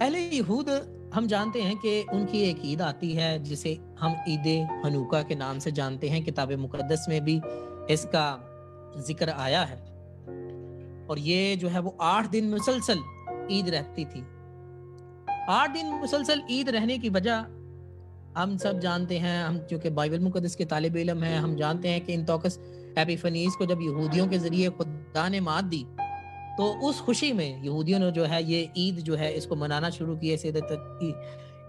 اہل یہود ہم جانتے ہیں کہ ان کی ایک عید آتی ہے جسے ہم عید حنوکا کے نام سے جانتے ہیں. کتاب مقدس میں بھی اس کا ذکر آیا ہے, اور یہ جو ہے وہ 8 دن مسلسل عید رہتی تھی. 8 دن مسلسل عید رہنے کی وجہ ہم سب جانتے ہیں, ہم چونکہ بائبل مقدس کے طالب علم ہیں, ہم جانتے ہیں کہ انتوکس ایپیفنیس کو جب یہودیوں کے ذریعے خدا نے مات دی تو اس خوشی میں یہودیوں نے جو ہے یہ عید جو ہے اس کو منانا شروع کیا.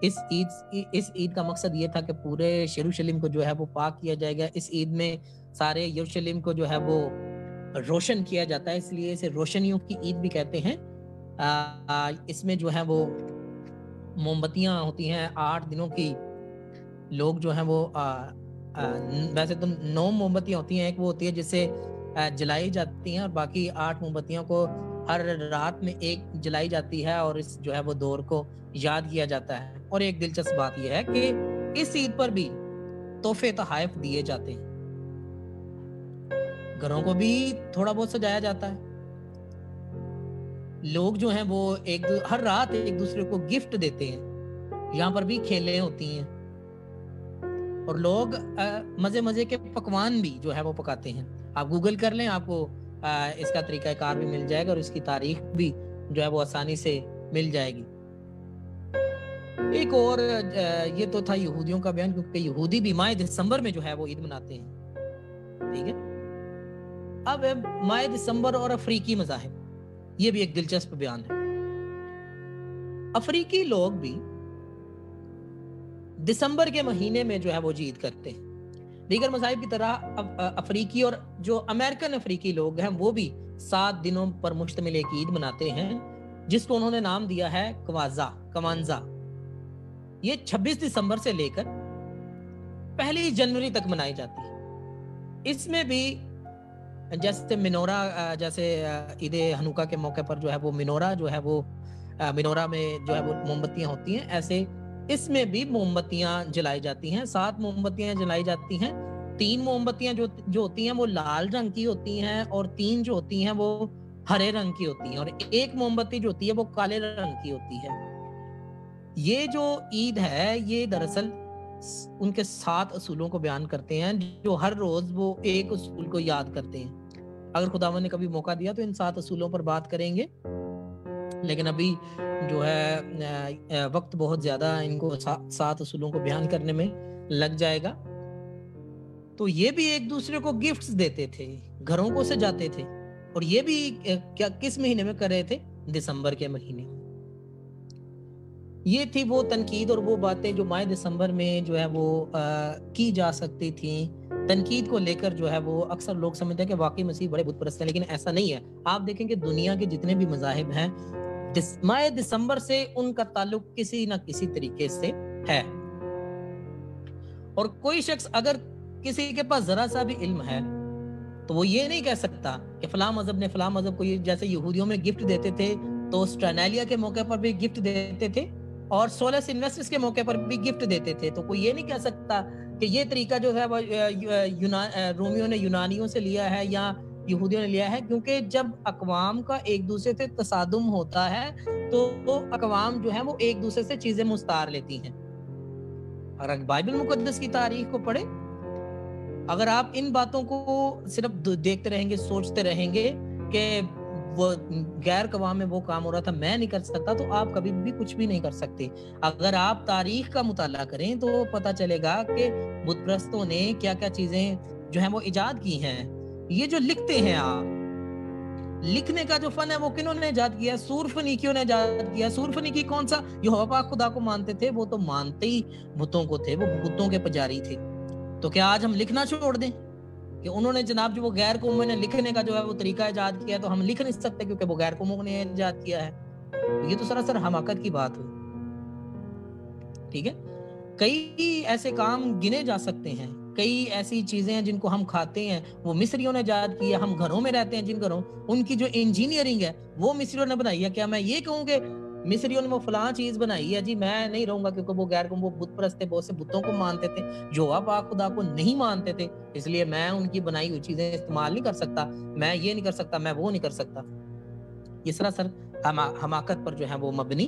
اس عید کا مقصد یہ تھا کہ پورے یروشلم کو جو ہے وہ پاک کیا جائے گا. اس عید میں سارے یروشلم کو جو ہے وہ روشن کیا جاتا ہے, اس لیے اسے روشنیوں کی عید بھی کہتے ہیں. اس میں جو ہے وہ موم بتیاں ہوتی ہیں 8 دنوں کی. لوگ جو ہیں وہ ویسے تو 9 موم بتیاں ہوتی ہیں, ایک وہ ہوتی ہے جس سے جلائی جاتی ہیں, اور باقی 8 موم بتیوں کو ہر رات میں ایک جلائی جاتی ہے, اور اس جو ہے وہ دور کو یاد کیا جاتا ہے. اور ایک دلچسپ بات یہ ہے کہ اس عید پر بھی تحفے تحائف دیے جاتے ہیں, گھروں کو بھی تھوڑا بہت سجایا جاتا ہے. لوگ جو ہیں وہ ہر رات ایک دوسرے کو گفٹ دیتے ہیں. یہاں پر بھی کھیلیں ہوتی ہیں, اور لوگ مزے کے پکوان بھی جو ہے وہ پکاتے ہیں. آپ گوگل کر لیں, آپ کو اس کا طریقہ کار بھی مل جائے گا, اور اس کی تاریخ بھی جو ہے وہ آسانی سے مل جائے گی. ایک اور یہ تو تھا یہودیوں کا بیان, کیونکہ یہودی بھی ماہ دسمبر میں جو ہے وہ عید مناتے ہیں. ٹھیک ہے, اب ماہ دسمبر اور افریقی مذاہب, یہ بھی ایک دلچسپ بیان ہے. افریقی لوگ بھی دسمبر کے مہینے میں جو ہے وہ عید کرتے ہیں. دیگر مذاہب کی طرح افریقی اور جو امریکن افریقی لوگ ہیں وہ بھی 7 دنوں پر مشتمل ایک عید مناتے ہیں, جس کو انہوں نے نام دیا ہے کوانزا. یہ 26 دسمبر سے لے کر 1 جنوری تک منائی جاتی ہے. اس میں بھی جیسے منورہ, جیسے عید حنوکا کے موقع پر جو ہے وہ منورہ جو ہے وہ منورہ میں جو ہے وہ موم بتیاں ہوتی ہیں, ایسے اس میں بھی موم بتیاں جلائی جاتی ہیں. 7 موم بتیاں جلائی جاتی ہیں. 3 موم بتیاں جو ہوتی ہیں وہ لال رنگ کی ہوتی ہیں, اور 3 جو ہوتی ہیں وہ ہرے رنگ کی ہوتی ہیں, اور 1 موم بتی جو ہوتی ہے وہ کالے رنگ کی ہوتی ہے. یہ جو عید ہے یہ دراصل ان کے 7 اصولوں کو بیان کرتے ہیں, جو ہر روز وہ ایک اصول کو یاد کرتے ہیں. اگر خداوند نے کبھی موقع دیا تو ان 7 اصولوں پر بات کریں گے, لیکن ابھی جو ہے وقت بہت زیادہ ان کو 7 اصولوں کو بیان کرنے میں لگ جائے گا. تو یہ بھی ایک دوسرے کو گفٹس دیتے تھے, گھروں کو سجاتے تھے, اور یہ بھی کس مہینے میں کر رہے تھے؟ دسمبر کے مہینے. یہ تھی وہ تنقید اور وہ باتیں جو ماہ دسمبر میں جو ہے وہ کی جا سکتی تھیں. تنقید کو لے کر جو ہے وہ اکثر لوگ سمجھتے ہیں کہ واقعی مسیح بڑے بت پرست ہیں, لیکن ایسا نہیں ہے. آپ دیکھیں کہ دنیا کے جتنے بھی مذاہب ہیں ماہ دسمبر سے ان کا تعلق کسی نہ کسی طریقے سے ہے. اور کوئی شخص اگر کسی کے پاس ذرا سا بھی علم ہے تو وہ یہ نہیں کہہ سکتا کہ فلاں مذہب نے فلاں مذہب کو, جیسے یہودیوں میں گفٹ دیتے تھے تو اسٹرینیلیا کے موقع پر بھی گفٹ دیتے تھے, اور سولس انویسٹس کے موقع پر بھی گفٹ دیتے تھے. تو کوئی یہ نہیں کہہ سکتا کہ یہ طریقہ جو ہے وہ رومیوں نے یونانیوں سے لیا ہے یا یہودیوں نے لیا ہے, کیونکہ جب اقوام کا ایک دوسرے سے تصادم ہوتا ہے تو اقوام جو ہے وہ ایک دوسرے سے چیزیں مستعار لیتی ہیں. اگر بائبل مقدس کی تاریخ کو پڑھیں, اگر آپ ان باتوں کو صرف دیکھتے رہیں گے, سوچتے رہیں گے کہ وہ غیر قوام میں وہ کام ہو رہا تھا, میں نہیں کر سکتا, تو آپ کبھی بھی کچھ بھی نہیں کر سکتے. اگر آپ تاریخ کا مطالعہ کریں تو پتہ چلے گا کہ بت پرستوں نے کیا کیا چیزیں جو ہیں وہ ایجاد کی ہیں. یہ جو لکھتے ہیں, آپ لکھنے کا جو فن ہے وہ کنہوں نے ایجاد کیا؟ سور فنیکیوں نے ایجاد کیا. سور فنیکی کون سا؟ یہوہ پاک خدا کو مانتے تھے, وہ تو مانتے ہی بتوں کو تھے, وہ بتوں کے پجاری تھے. تو کیا آج ہم لکھنا چھوڑ دیں کہ انہوں نے جناب جو وہ غیر قوموں نے لکھنے کا جو ہے وہ طریقہ ایجاد کیا ہے تو ہم لکھ نہیں سکتے کیونکہ وہ غیر قوموں نے ایجاد کیا ہے؟ یہ تو سراسر حماقت کی بات ہوئی. ٹھیک ہے, کئی ایسے کام گنے جا سکتے ہیں, کئی ایسی چیزیں ہیں جن کو ہم کھاتے ہیں وہ مصریوں نے ایجاد کی ہے. ہم گھروں میں رہتے ہیں جن گھروں, ان کی جو انجینئرنگ ہے وہ مصریوں نے بنائی ہے. کیا میں یہ کہوں کہ مصریوں نے وہ فلاں چیز بنائی ہے؟ جی میں نہیں رہوں گا, کیونکہ وہ غیر قوم, وہ بت پرست تھے, بہت سے بتوں کو مانتے تھے, یہوہ پاک خدا کو نہیں مانتے تھے, اس لیے میں ان کی بنائی ہوئی چیزیں استعمال نہیں کر سکتا, میں یہ نہیں کر سکتا, میں وہ نہیں کر سکتا. یہ سراسر حماقت پر جو ہے وہ مبنی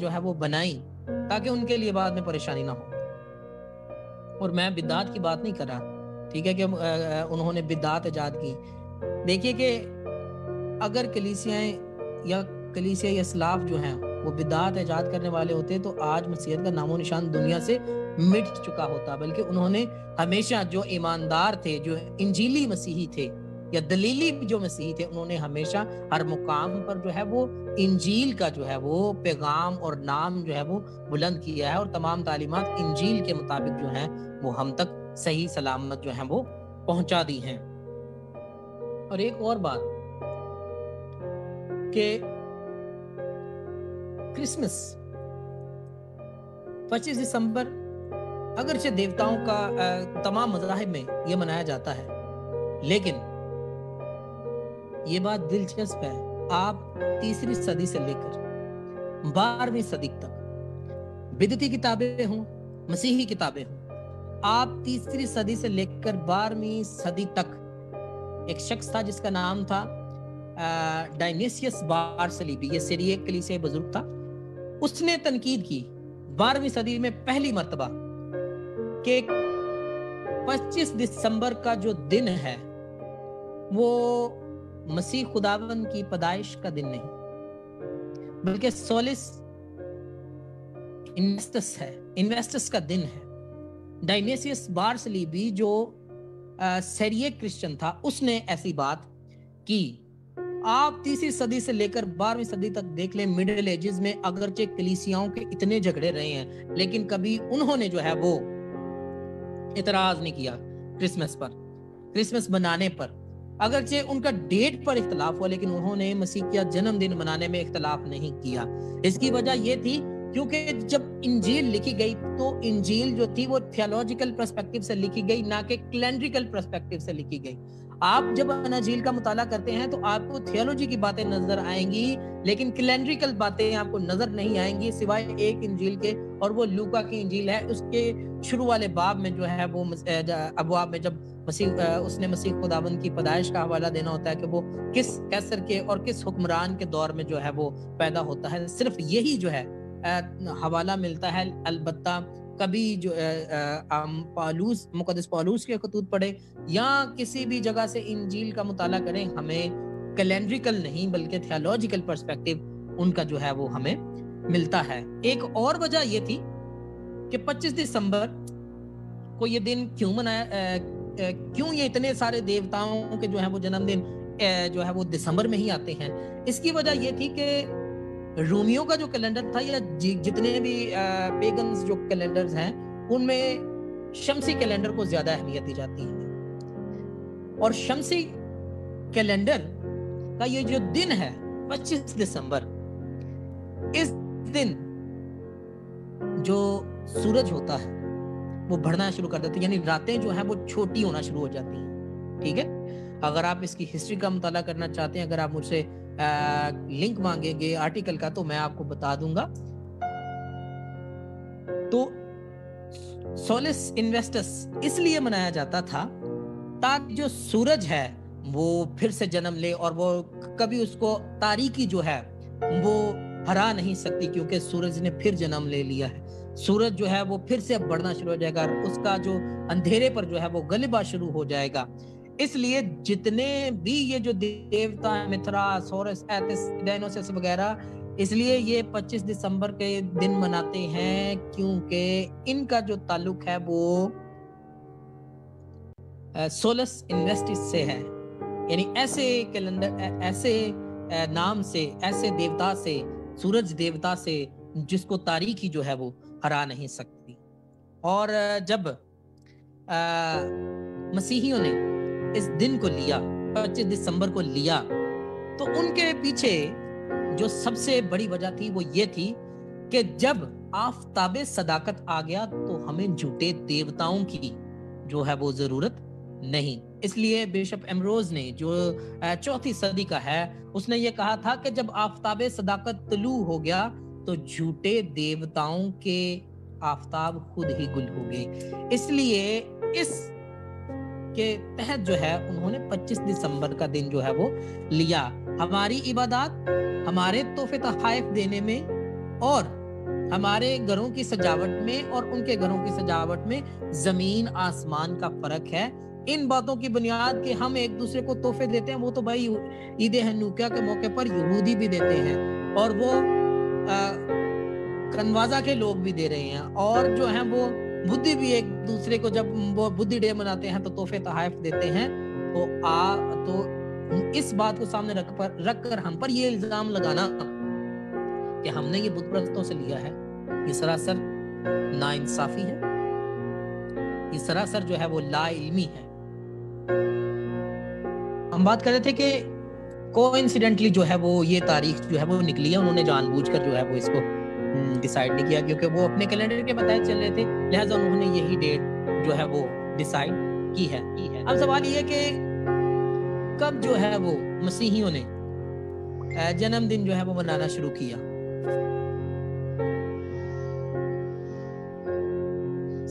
جو ہے وہ بنائی تاکہ ان کے لیے بعد میں پریشانی نہ ہو. اور میں بدعات کی بات نہیں کر رہا، ٹھیک ہے، کہ انہوں نے بدعات ایجاد کی. دیکھیے کہ اگر کلیسیائیں یا کلیسیائی اسلاف جو ہیں وہ بدعات ایجاد کرنے والے ہوتے تو آج مسیحیت کا نام و نشان دنیا سے مٹ چکا ہوتا، بلکہ انہوں نے ہمیشہ جو ایماندار تھے، جو انجیلی مسیحی تھے یا دلیلی جو مسیحی تھے، انہوں نے ہمیشہ ہر مقام پر جو ہے وہ انجیل کا جو ہے وہ پیغام اور نام جو ہے وہ بلند کیا ہے، اور تمام تعلیمات انجیل کے مطابق جو ہیں وہ ہم تک صحیح سلامت جو ہیں وہ پہنچا دی ہیں. اور ایک اور بات کہ کرسمس 25 دسمبر اگرچہ دیوتاؤں کا تمام مذاہب میں یہ منایا جاتا ہے، لیکن یہ بات دلچسپ ہے، آپ 3 صدی سے لے کر 12ویں صدی تک بدعتی کتابیں ہوں، مسیحی کتابیں ہوں، آپ 3 صدی سے لے کر 12ویں صدی تک ایک شخص تھا جس کا نام تھا ڈائنیسیس بارسلیبی، یہ سیریک کلیسیائی بزرگ تھا. اس نے تنقید کی 12ویں صدی میں پہلی مرتبہ کہ 25 دسمبر کا جو دن ہے وہ مسیح خداوند کی پیدائش کا دن نہیں، بلکہ سولس انویسٹس کا دن ہے. ڈائنیسیس بارسلیبی جو سیریک کرسچن تھا، اس نے ایسی بات کی. آپ 3 صدی سے لے کر 12ویں صدی تک دیکھ لیں، مڈل ایجز میں اگرچہ کلیسیاؤں کے اتنے جھگڑے رہے ہیں، لیکن کبھی انہوں نے جو ہے وہ اعتراض نہیں کیا کرسمس پر، کرسمس منانے پر. اگرچہ ان کا ڈیٹ پر اختلاف ہوا، لیکن انہوں نے مسیح کا جنم دن منانے میں اختلاف نہیں کیا. اس کی وجہ یہ تھی کیونکہ جب انجیل لکھی گئی تو انجیل جو تھی وہ تھیولوجیکل پرسپیکٹیو سے لکھی گئی، نہ کہ کیلنڈریکل پرسپیکٹیو سے لکھی گئی. آپ جب اناجیل کا مطالعہ کرتے ہیں تو آپ کو تھیولوجی کی باتیں نظر آئیں گی، لیکن کیلنڈریکل باتیں آپ کو نظر نہیں آئیں گی سوائے ایک انجیل کے، اور وہ لوکا کی انجیل ہے. اس کے شروع والے باب میں جو ہے وہ ابواب میں جب اس نے مسیح خداوند کی پیدائش کا حوالہ دینا ہوتا ہے کہ وہ کس کیسر کے اور کس حکمران کے دور میں جو ہے وہ پیدا ہوتا ہے، صرف یہی جو ہے حوالہ ملتا ہے. البتہ کبھی جو مقدس پالوس کے خطوط پڑھے یا کسی بھی جگہ سے انجیل کا مطالعہ کریں، ہمیں کیلنڈریکل نہیں بلکہ تھیولوجیکل پرسپیکٹیو ان کا جو ہے وہ ہمیں ملتا ہے. ایک اور وجہ یہ تھی کہ 25 دسمبر کو یہ دن کیوں منایا، کیوں یہ اتنے سارے دیوتاؤں کے جو ہے وہ جنم دن جو ہے وہ دسمبر میں ہی آتے ہیں. اس کی وجہ یہ تھی کہ رومیوں کا جو کیلنڈر تھا یا جتنے بھی پیگنز جو کیلنڈرز ہیں ان میں شمسی کیلنڈر کو زیادہ اہمیت دی جاتی ہے، اور شمسی کیلنڈر کا یہ جو دن ہے 25 دسمبر، اس دن جو سورج ہوتا ہے وہ بڑھنا شروع کر دیتے ہیں، یعنی راتیں جو ہیں وہ چھوٹی ہونا شروع ہو جاتی ہیں. ٹھیک ہے، اگر آپ اس کی ہسٹری کا مطالعہ کرنا چاہتے ہیں، اگر آپ مجھ سے لنک مانگیں گے آرٹیکل کا تو میں آپ کو بتا دوں گا. تو سولس انویسٹس اس لیے منایا جاتا تھا تاکہ جو سورج ہے وہ پھر سے جنم لے، اور وہ کبھی اس کو تاریکی جو ہے وہ ہرا نہیں سکتی، کیونکہ سورج نے پھر جنم لے لیا ہے. سورج جو ہے وہ پھر سے اب بڑھنا شروع ہو جائے گا، اس کا جو اندھیرے پر جو ہے وہ غلبہ شروع ہو جائے گا. اس لیے جتنے بھی یہ جو دیوتا ہیں، متھراس، ہورس، ایتھس، ڈائنوسس وغیرہ، اس لیے یہ 25 دسمبر کے دن مناتے ہیں کیونکہ ان کا جو تعلق ہے وہ سولس انویسٹس سے ہے، یعنی ایسے کیلنڈر، ایسے نام سے، ایسے دیوتا سے، سورج دیوتا سے جس کو تاریکی جو ہے وہ ہرا نہیں سکتی. اور جب مسیحیوں نے اس دن کو لیا، 25 دسمبر کو لیا، تو ان کے پیچھے جو سب سے بڑی وجہ تھی وہ یہ تھی کہ جب آفتاب صداقت آ گیا تو ہمیں جھوٹے دیوتاؤں کی جو ہے وہ ضرورت نہیں. اس لیے بشپ ایمروز نے جو 4 صدی کا ہے، اس نے یہ کہا تھا کہ جب آفتاب صداقت طلوع ہو گیا تو جھوٹے دیوتاؤں کے آفتاب خود ہی گل ہو گئے. اس لیے اس کے تحت جو ہے انہوں نے 25 دسمبر کا دن جو ہے وہ لیا. ہماری عبادات، ہمارے تحفے تحائف دینے میں اور ہمارے گھروں کی سجاوٹ میں اور ان کے گھروں کی سجاوٹ میں زمین آسمان کا فرق ہے. ان باتوں کی بنیاد کہ ہم ایک دوسرے کو تحفے دیتے ہیں, وہ تو بھائی عید حنوکہ کے موقع پر یہودی بھی دیتے ہیں اور وہ کنوازا کے لوگ بھی دے رہے ہیں, اور جو ہیں وہ بدھی بھی ایک دوسرے کو جب وہ بدھی ڈے مناتے ہیں تو تحفے تحائف دیتے ہیں. تو اس بات کو سامنے رکھ کر ہم پر یہ الزام لگانا کہ ہم نے یہ بت پرستوں سے لیا ہے, یہ سراسر ناانصافی ہے, یہ سراسر جو ہے وہ لا علمی ہے. ہم بات کر رہے تھے کہ کوئنسیڈنٹلی جو ہے وہ یہ تاریخ جو ہے وہ نکلی ہے, انہوں نے جان بوجھ کر جو ہے وہ اس کو ڈیسائیڈ نہیں کیا کیونکہ وہ اپنے کیلنڈر کے بتائے چل رہے تھے, لہٰذا انہوں نے یہی ڈیٹ جو ہے وہ ڈیسائیڈ کی ہے. اب سوال یہ کہ کب جو ہے وہ مسیحیوں نے جنم دن جو ہے وہ منانا شروع کیا.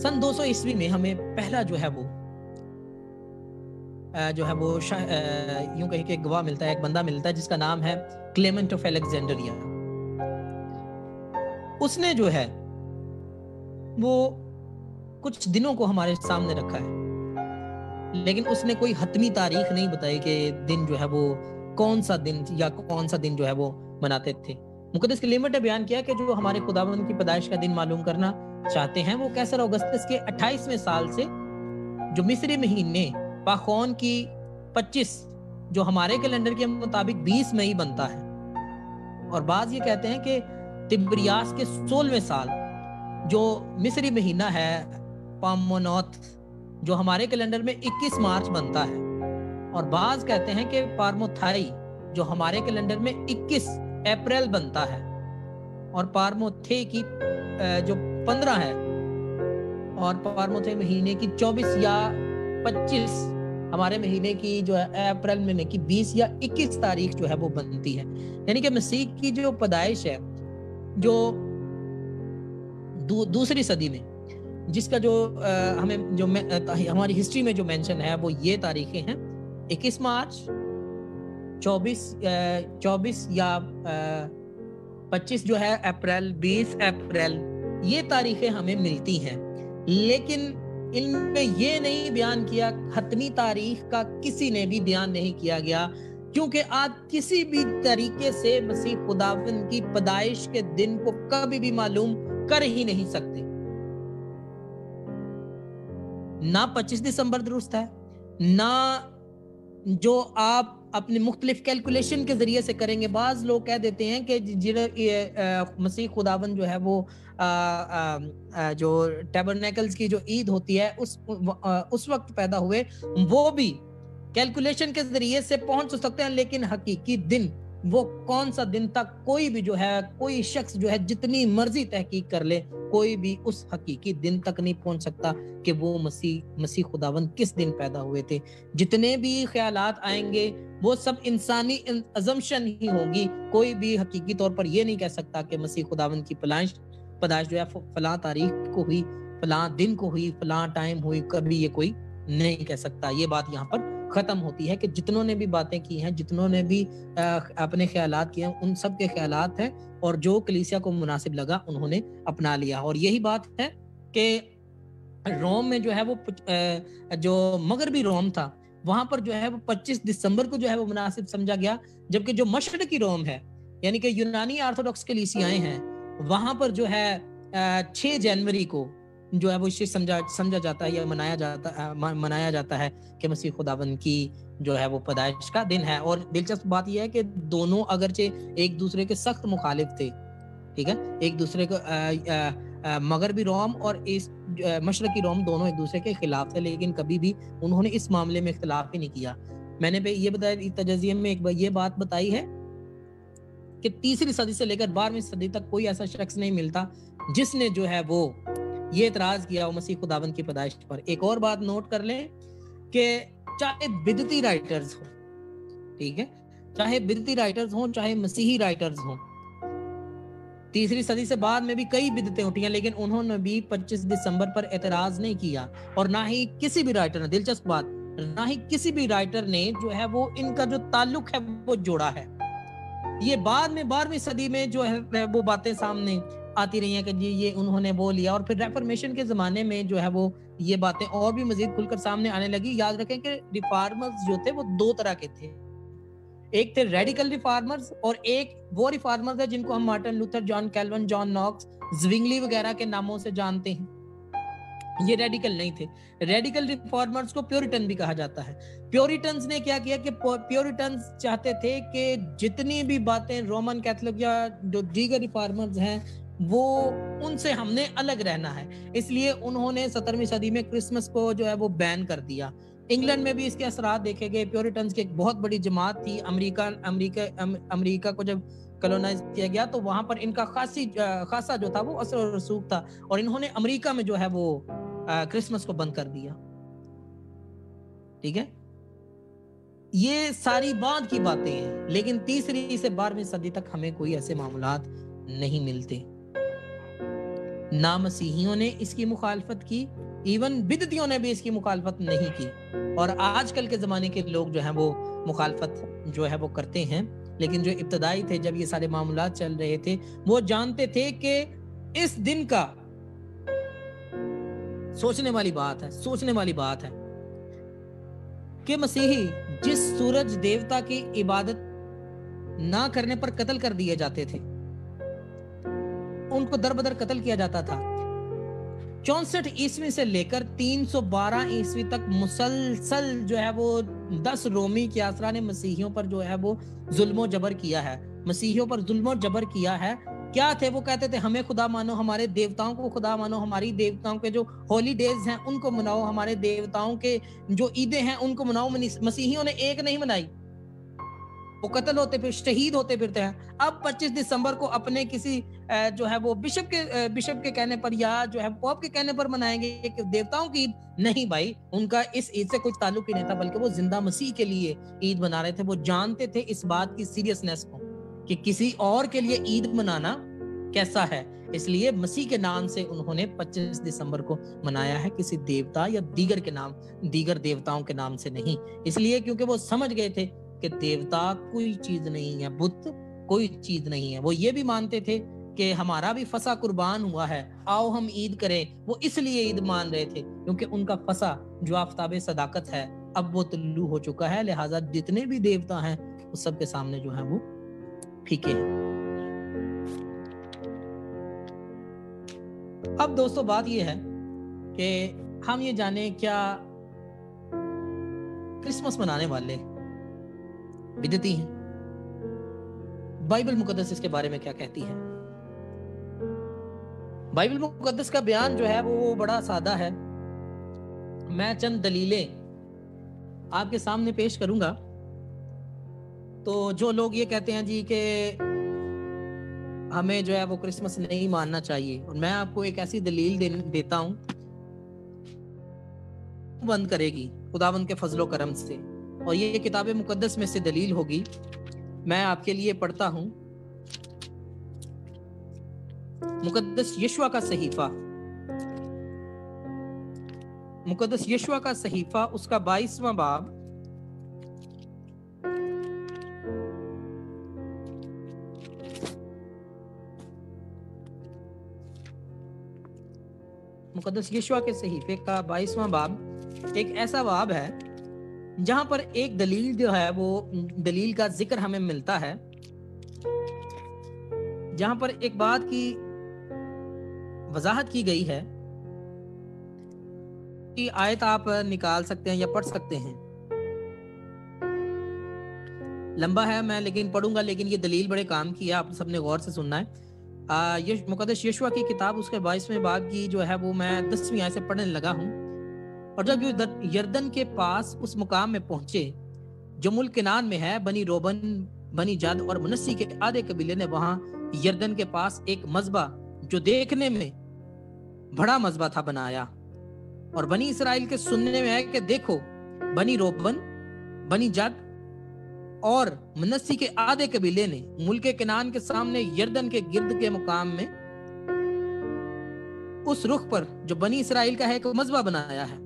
سن 200 عیسوی میں ہمیں پہلا جو ہے وہ یوں کہیں کہ گواہ ملتا ہے, ایک بندہ ملتا ہے جس کا نام ہے کلیمنٹ آف الیگزینڈریا. اس نے جو ہے وہ کچھ دنوں کو ہمارے سامنے رکھا ہے, لیکن اس نے کوئی حتمی تاریخ نہیں بتائی کہ دن جو ہے وہ کون سا دن یا کون سا دن جو ہے وہ مناتے تھے. مقدس کلیمنٹ نے بیان کیا کہ جو ہمارے خداوند کی پیدائش کا دن معلوم کرنا چاہتے ہیں وہ کیسر اگستس کے 28ویں سال سے جو مصری مہینے پاخون کی 25 جو ہمارے کیلنڈر کے مطابق 20 مئی بنتا ہے, اور بعض یہ کہتے ہیں کہ تبریاس کے 16ویں سال جو مصری مہینہ ہے پامونوت جو ہمارے کیلنڈر میں 21 مارچ بنتا ہے, اور بعض کہتے ہیں کہ پارموتھائی جو ہمارے کیلنڈر میں 21 اپریل بنتا ہے, اور پارموتھے کی جو 15 ہے, اور پارموتھے مہینے کی 24 یا 25 ہمارے مہینے کی جو ہے اپریل مہینے کی 20 یا 21 تاریخ جو ہے وہ بنتی ہے. یعنی کہ مسیح کی جو پیدائش ہے جو دوسری صدی میں, جس کا جو ہمیں جو ہماری ہسٹری میں جو مینشن ہے وہ یہ تاریخیں ہیں 21 مارچ 24 یا 25 جو ہے اپریل, 20 اپریل, یہ تاریخیں ہمیں ملتی ہیں. لیکن ان میں یہ نہیں بیان کیا, حتمی تاریخ کا کسی نے بھی بیان نہیں کیا گیا, کیونکہ آپ کسی بھی طریقے سے مسیح خداوند کی پیدائش کے دن کو کبھی بھی معلوم کر ہی نہیں سکتے. نہ 25 دسمبر درست ہے, نہ جو آپ اپنے مختلف کیلکولیشن کے ذریعے سے کریں گے. بعض لوگ کہہ دیتے ہیں کہ مسیح خداوند جو ہے وہ جو ٹیبرنیکلز کی جو عید ہوتی ہے اس وقت پیدا ہوئے, وہ بھی کیلکولیشن کے ذریعے سے پہنچ سکتے ہیں, لیکن حقیقی دن وہ کون سا دن تک کوئی بھی جو ہے کوئی شخص جو ہے جتنی مرضی تحقیق کر لے کوئی بھی اس حقیقی دن تک نہیں پہنچ سکتا کہ وہ مسیح خداوند کس دن پیدا ہوئے تھے. جتنے بھی خیالات آئیں گے وہ سب انسانی ازمپشن ہی ہوگی. کوئی بھی حقیقی طور پر یہ نہیں کہہ سکتا کہ مسیح خداوند کی پیدائش جو ہے فلاں تاریخ کو ہوئی, فلاں دن کو ہوئی, فلاں ٹائم ہوئی, کبھی یہ کوئی نہیں کہہ سکتا. یہ بات یہاں پر ختم ہوتی ہے کہ جتنوں نے بھی باتیں کی ہیں, جتنوں نے بھی اپنے خیالات کیے ہیں, ان سب کے خیالات ہیں, اور جو کلیسیا کو مناسب لگا انہوں نے اپنا لیا. اور یہی بات ہے کہ روم میں جو ہے وہ جو مغربی روم تھا وہاں پر جو ہے وہ 25 دسمبر کو جو ہے وہ مناسب سمجھا گیا, جبکہ جو مشرقی روم ہے یعنی کہ یونانی آرتھوڈاکس کلیسیائیں ہیں وہاں پر جو ہے 6 جنوری کو جو ہے وہ اسے سمجھا جاتا ہے یا منایا جاتا ہے کہ مسیح خداوند کی جو ہے وہ پیدائش کا دن ہے. اور دلچسپ بات یہ ہے کہ دونوں اگرچہ ایک دوسرے کے سخت مخالف تھے, ٹھیک ہے, ایک دوسرے کو مغربی روم اور مشرقی روم دونوں ایک دوسرے کے خلاف تھے, لیکن کبھی بھی انہوں نے اس معاملے میں اختلاف ہی نہیں کیا. میں نے یہ بتایا تجزیے میں یہ بات بتائی ہے کہ 3 صدی سے لے کر 12ویں صدی تک کوئی ایسا شخص نہیں ملتا جس نے جو ہے وہ یہ اعتراض کیا وہ مسیح خداوند کی پیدائش پر. ایک اور بات نوٹ کر لیں کہ چاہے بدعتی رائٹرز ہوں, ٹھیک ہے, چاہے بدعتی رائٹرز ہوں چاہے مسیحی رائٹرز ہوں, 3 صدی سے بعد میں بھی کئی بدعتیں اٹھی ہیں, لیکن انہوں نے بھی 25 دسمبر پر اعتراض نہیں کیا, اور نہ ہی کسی بھی رائٹر نے, دلچسپ بات, نہ ہی کسی بھی رائٹر نے جو ہے وہ ان کا جو تعلق ہے وہ جوڑا ہے. یہ بعد میں 12ویں صدی میں جو ہے وہ باتیں سامنے آتی رہی ہیں کہ جی یہ انہوں نے وہ لیا، اور پھر ریفارمیشن کے زمانے میں جو ہے وہ یہ باتیں اور بھی مزید کھل کر سامنے آنے لگی. یاد رکھیں کہ ریفارمرز جو تھے وہ دو طرح کے تھے، ایک تھے ریڈیکل ریفارمرز اور ایک وہ ریفارمرز ہیں جن کو ہم مارٹن لوتھر، جان کیلون، جان ناکس، زوینگلی وغیرہ کے ناموں سے جانتے ہیں. یہ ریڈیکل نہیں تھے. ریڈیکل ریفارمرز کو پیورٹن بھی کہا جاتا ہے. پیورٹنز نے کیا کیا کہ پیورٹنز چاہتے تھے کہ جتنی بھی باتیں رومن کیتھولک یا جو دیگر ریفارمرز ہیں وہ ان سے ہم نے الگ رہنا ہے. اس لیے انہوں نے 17ویں صدی میں کرسمس کو جو ہے وہ بین کر دیا. انگلینڈ میں بھی اس کے اثرات دیکھے گئے. پیورٹنز کی ایک بہت بڑی جماعت تھی. امریکہ کو جب کلونائز کیا گیا تو وہاں پر ان کا خاصا جو تھا وہ اثر و رسوخ تھا، اور انہوں نے امریکہ میں جو ہے وہ کرسمس کو بند کر دیا. ٹھیک ہے، یہ ساری بعد کی باتیں ہیں، لیکن 3 سے 12ویں صدی تک ہمیں کوئی ایسے معاملات نہیں ملتے. نہ مسیحیوں نے اس کی مخالفت کی، ایون بدعتیوں نے بھی اس کی مخالفت نہیں کی، اور آج کل کے زمانے کے لوگ جو ہیں وہ مخالفت جو ہے وہ کرتے ہیں. لیکن جو ابتدائی تھے جب یہ سارے معاملات چل رہے تھے وہ جانتے تھے کہ اس دن کا سوچنے والی بات ہے کہ مسیحی جس سورج دیوتا کی عبادت نہ کرنے پر قتل کر دیے جاتے تھے، ان کو در بدر قتل کیا جاتا تھا. 64 عیسوی سے لے کر 312 عیسوی تک مسلسل جو ہے وہ 10 رومی کیاسرا نے مسیحیوں پر جو ہے وہ ظلم و جبر کیا ہے. کیا تھے وہ؟ کہتے تھے ہمیں خدا مانو، ہمارے دیوتاؤں کو خدا مانو، ہماری دیوتاؤں کے جو ہولی ڈیز ہیں ان کو مناؤ، ہمارے دیوتاؤں کے جو عیدیں ہیں ان کو مناؤ. مسیحیوں نے ایک نہیں منائی، وہ قتل ہوتے پھر شہید ہوتے پھرتے ہیں. اب 25 دسمبر کو اپنے کسی جو ہے وہ بشپ کے کہنے پر یا جو ہے پوپ کے کہنے پر منائیں گے کہ دیوتاؤں کی عید نہیں. بھائی ان کا اس عید سے کوئی تعلق ہی نہیں تھا، بلکہ وہ زندہ مسیح کے لیے عید منا رہے تھے. وہ جانتے تھے اس بات کی سیریسنس کو کہ کسی اور کے لیے عید منانا کیسا ہے. اس لیے مسیح کے نام سے انہوں نے 25 دسمبر کو منایا ہے، کسی دیوتا یا دیگر دیوتاؤں کے نام سے نہیں. اس لیے کیونکہ وہ سمجھ گئے تھے کہ دیوتا کوئی چیز نہیں ہے، بت کوئی چیز نہیں ہے. وہ یہ بھی مانتے تھے کہ ہمارا بھی فسح قربان ہوا ہے، آؤ ہم عید کریں. وہ اس لیے عید مان رہے تھے کیونکہ ان کا فسح جو آفتاب صداقت ہے اب وہ طلوع ہو چکا ہے، لہٰذا جتنے بھی دیوتا ہیں اس سب کے سامنے جو ہے وہ پھیکے ہیں. اب دوستو بات یہ ہے کہ ہم یہ جانیں کیا کرسمس منانے والے بدعتی ہیں؟ بائبل مقدس اس کے بارے میں کیا کہتی ہے؟ بائبل مقدس کا بیان جو ہے وہ بڑا سادہ ہے. میں چند دلیلیں آپ کے سامنے پیش کروں گا. تو جو لوگ یہ کہتے ہیں جی کہ ہمیں جو ہے وہ کرسمس نہیں ماننا چاہیے، اور میں آپ کو ایک ایسی دلیل دیتا ہوں بند کرے گی خداوند کے فضل و کرم سے، اور یہ کتاب مقدس میں سے دلیل ہوگی. میں آپ کے لیے پڑھتا ہوں مقدس یشوع کا صحیفہ، اس کا 22واں باب مقدس یشوع کے صحیفے کا 22واں باب ایک ایسا باب ہے جہاں پر ایک دلیل جو ہے وہ دلیل کا ذکر ہمیں ملتا ہے، جہاں پر ایک بات کی وضاحت کی گئی ہے. کہ آیت آپ نکال سکتے ہیں یا پڑھ سکتے ہیں، لمبا ہے میں لیکن پڑھوں گا، لیکن یہ دلیل بڑے کام کی ہے، آپ سب نے غور سے سننا ہے. مقدس یشوع کی کتاب اس کے 22ویں باب کی جو ہے وہ میں 10ویں آیت سے پڑھنے لگا ہوں. اور جب یردن کے پاس اس مقام میں پہنچے جو ملک کنعان میں ہے، بنی روبن، بنی جد اور منسی کے آدھے قبیلے نے وہاں یردن کے پاس ایک مذبح جو دیکھنے میں بڑا مذبح تھا بنایا. اور بنی اسرائیل کے سننے میں ہے کہ دیکھو بنی روبن، بنی جد اور منسی کے آدھے قبیلے نے ملک کنعان کے سامنے یردن کے گرد کے مقام میں اس رخ پر جو بنی اسرائیل کا ہے ایک مذبح بنایا ہے.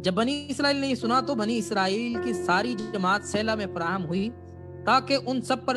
جب بنی اسرائیل نے یہ سنا تو بنی اسرائیل کی ساری جماعت سیلا میں فراہم ہوئی تاکہ ان سب پر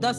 10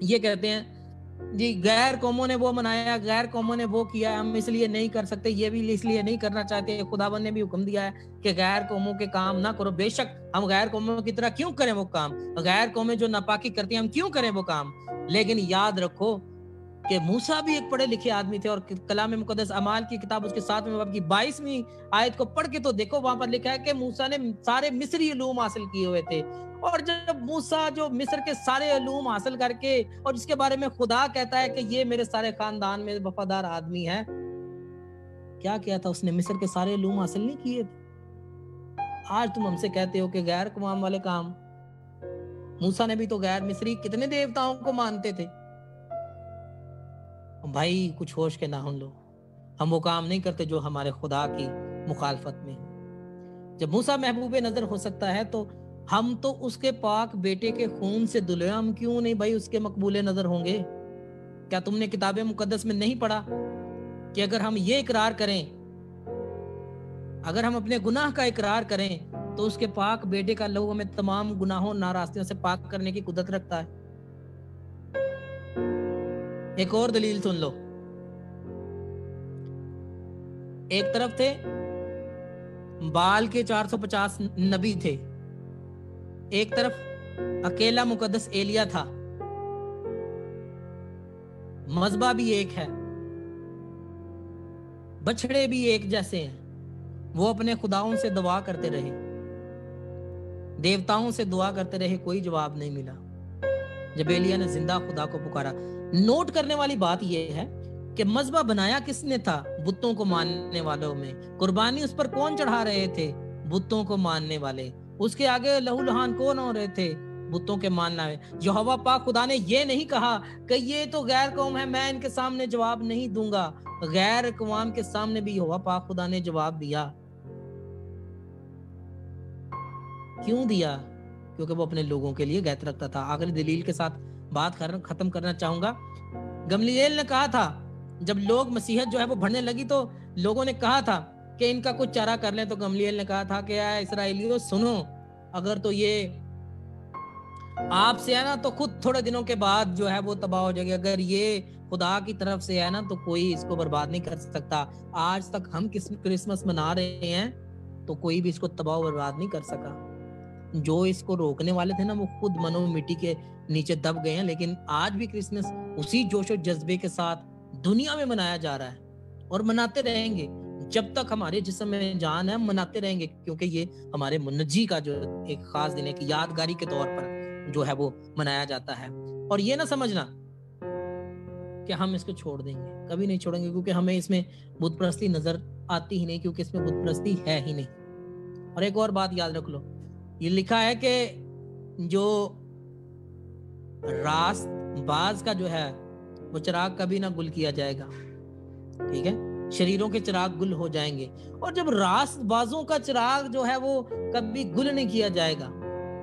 یہ کہتے ہیں جی غیر قوموں نے وہ منایا, غیر قوموں نے وہ کیا, ہم اس لیے نہیں کر سکتے, یہ بھی اس لیے نہیں کرنا چاہتے. خداوند نے بھی حکم دیا ہے کہ غیر قوموں کے کام نہ کرو. بے شک ہم غیر قوموں کی طرح کیوں کریں وہ کام, غیر قومیں جو ناپاکی کرتی ہیں ہم کیوں کریں وہ کام. لیکن یاد رکھو کہ موسیٰ بھی ایک پڑھے لکھے آدمی تھے, اور کلام مقدس اعمال کی کتاب اس کے 7ویں باب کی 22ویں آیت کو پڑھ کے تو دیکھو, وہاں پر لکھا ہے کہ موسیٰ نے سارے مصری علوم حاصل کیے ہوئے تھے. اور جب موسیٰ جو مصر کے سارے علوم حاصل کر کے, اور جس کے بارے میں خدا کہتا ہے کہ یہ میرے سارے خاندان میں وفادار آدمی ہے, کیا کیا تھا اس نے؟ مصر کے سارے علوم حاصل نہیں کیے تھے. آج تم ہم سے کہتے ہو کہ غیر قوم والے کام. موسیٰ نے بھی تو غیر مصری کتنے دیوتاؤں کو مانتے تھے. بھائی کچھ ہوش کے نہ ہن لو, ہم وہ کام نہیں کرتے جو ہمارے خدا کی مخالفت میں. جب موسیٰ محبوب نظر ہو سکتا ہے تو ہم تو اس کے پاک بیٹے کے خون سے دھلے, ہم کیوں نہیں بھائی اس کے مقبول نظر ہوں گے؟ کیا تم نے کتاب مقدس میں نہیں پڑھا کہ اگر ہم یہ اقرار کریں, اگر ہم اپنے گناہ کا اقرار کریں تو اس کے پاک بیٹے کا لہو ہمیں تمام گناہوں ناراستیوں سے پاک کرنے کی قدرت رکھتا ہے. ایک اور دلیل سن لو. ایک طرف تھے بال کے 450 نبی تھے, ایک طرف اکیلا مقدس ایلیا تھا. مذبح بھی ایک ہے, بچڑے بھی ایک جیسے ہیں. وہ اپنے خداؤں سے دعا کرتے رہے, دیوتاؤں سے دعا کرتے رہے, کوئی جواب نہیں ملا. جب ایلیا نے زندہ خدا کو پکارا. نوٹ کرنے والی بات یہ ہے کہ مذبح بنایا کس نے تھا؟ بتوں کو ماننے والوں میں. قربانی اس پر کون چڑھا رہے تھے؟ بتوں کو ماننے والے. اس کے آگے لہو لہان کون ہو رہے تھے؟ بتوں کے ماننا ہے. یہوہ پاک خدا نے یہ نہیں کہا کہ یہ تو غیر قوم ہے, میں ان کے سامنے جواب نہیں دوں گا. غیر اقوام کے سامنے بھی یہوہ پاک خدا نے جواب دیا. کیوں دیا؟ کیونکہ وہ اپنے لوگوں کے لیے غیرت رکھتا تھا. آخری دلیل کے ساتھ بات ختم کرنا چاہوں گا. گملیل نے کہا تھا, جب لوگ مسیحیت جو ہے وہ بڑھنے لگی تو لوگوں نے کہا تھا کہ ان کا کچھ چارہ کر لیں, تو گملیل نے کہا تھا کہ اے اسرائیلیوں سنو, اگر تو یہ آپ سے ہے نا تو خود تھوڑے دنوں کے بعد جو ہے وہ تباہ ہو جائے گی. اگر یہ خدا کی طرف سے ہے نا تو کوئی اس کو برباد نہیں کر سکتا. آج تک ہم کرسمس منا رہے ہیں تو کوئی بھی اس کو تباہ و برباد نہیں کر سکا. جو اس کو روکنے والے تھے نا وہ خود منو مٹی کے نیچے دب گئے ہیں. لیکن آج بھی کرسمس اسی جوش و جذبے کے ساتھ دنیا میں منایا جا رہا ہے اور مناتے رہیں گے جب تک ہمارے جسم میں جان ہے. ہم مناتے رہیں گے کیونکہ یہ ہمارے منجی کا جو ایک خاص دن ہے کہ یادگاری کے طور پر جو ہے وہ منایا جاتا ہے. اور یہ نہ سمجھنا کہ ہم اس کو چھوڑ دیں گے, کبھی نہیں چھوڑیں گے, کیونکہ ہمیں اس میں بت پرستی نظر آتی ہی نہیں, کیونکہ اس میں بت پرستی ہے ہی نہیں. اور ایک اور بات یاد رکھ لو, یہ لکھا ہے کہ جو راست باز کا جو ہے وہ چراغ کبھی نہ گل کیا جائے گا. ٹھیک ہے, شریروں کے چراغ گل ہو جائیں گے, اور جب راست بازوں کا چراغ جو ہے وہ کبھی گل نہیں کیا جائے گا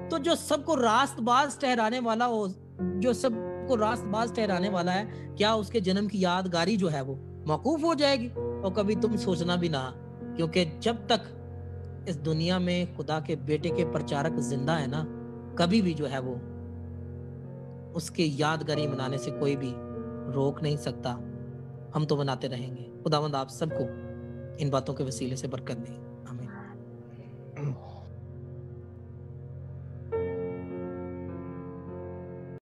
تو جو سب کو راست باز ٹھہرانے والا ہو, جو سب کو راست باز ٹھہرانے والا ہے, کیا اس کے جنم کی یادگاری جو ہے وہ موقوف ہو جائے گی؟ اور کبھی تم سوچنا بھی نہ, کیونکہ جب تک اس دنیا میں خدا کے بیٹے کے پرچارک زندہ ہے نا, کبھی بھی جو ہے وہ اس کے یادگاری منانے سے کوئی بھی روک نہیں سکتا. ہم تو مناتے رہیں گے. خداوند آپ سب کو ان باتوں کے وسیلے سے برکت دے.